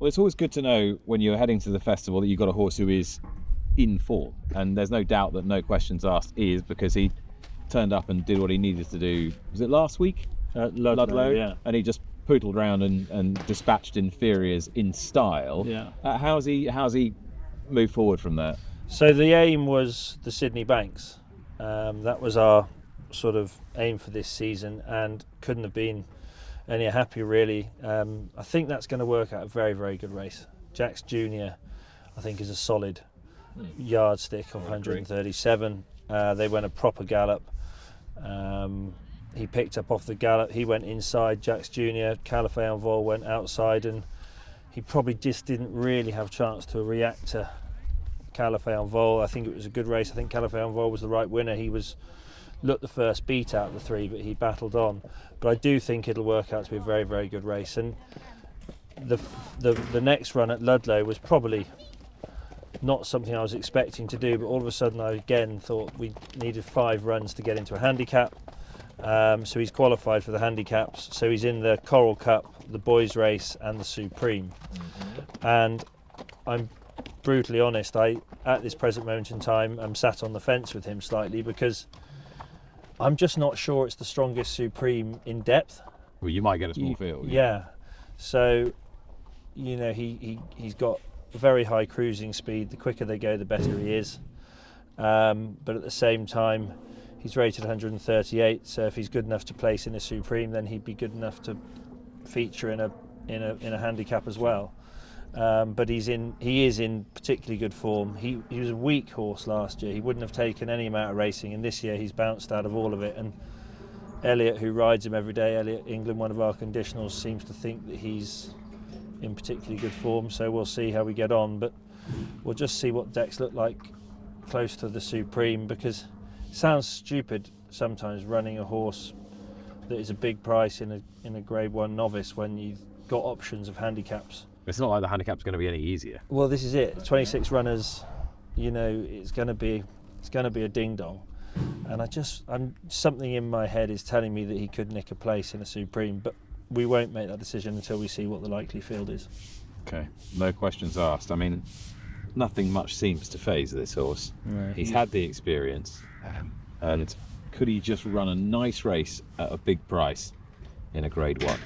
Well, it's always good to know when you're heading to the festival that you've got a horse who is in form, and there's no doubt that No Questions Asked is, because he turned up and did what he needed to do. Was it last week? Ludlow, yeah. And he just poodled around and dispatched inferiors in style. Yeah. How's he moved forward from that? So the aim was the Sydney Banks. That was our sort of aim for this season, and couldn't have been any happier, really. I think that's going to work out a very, very good race. Jacks Junior, I think, is a solid yardstick of 137. They went a proper gallop. He picked up off the gallop. He went inside. Jacks Junior, Calafé en Vol went outside, and he probably just didn't really have a chance to react to Calafé en Vol. I think it was a good race. I think Calafé en Vol was the right winner. He looked the first beat out of the three, but he battled on. But I do think it'll work out to be a very, very good race. And the next run at Ludlow was probably not something I was expecting to do, but all of a sudden I again thought we needed 5 runs to get into a handicap. So he's qualified for the handicaps. So he's in the Coral Cup, the boys race, and the Supreme. And I'm brutally honest, at this present moment in time, I'm sat on the fence with him slightly, because I'm just not sure it's the strongest Supreme in depth. Well, you might get a small field. Yeah. So, he's got very high cruising speed. The quicker they go, the better he is. But at the same time, he's rated 138. So if he's good enough to place in a Supreme, then he'd be good enough to feature in a handicap as well. But he is in particularly good form. He was a weak horse last year. He wouldn't have taken any amount of racing, and this year he's bounced out of all of it. And Elliot, who rides him every day, Elliot England, one of our conditionals, seems to think that he's in particularly good form. So we'll see how we get on, but we'll just see what decks look like close to the Supreme, because it sounds stupid sometimes running a horse that is a big price in a Grade 1 novice when you've got options of handicaps. It's not like the handicap's going to be any easier. Well, this is it. 26 runners, it's going to be a ding dong, and something in my head is telling me that he could nick a place in a Supreme, but we won't make that decision until we see what the likely field is. Okay, No Questions Asked. I mean, nothing much seems to faze this horse. No, He's had the experience, and could he just run a nice race at a big price in a Grade 1?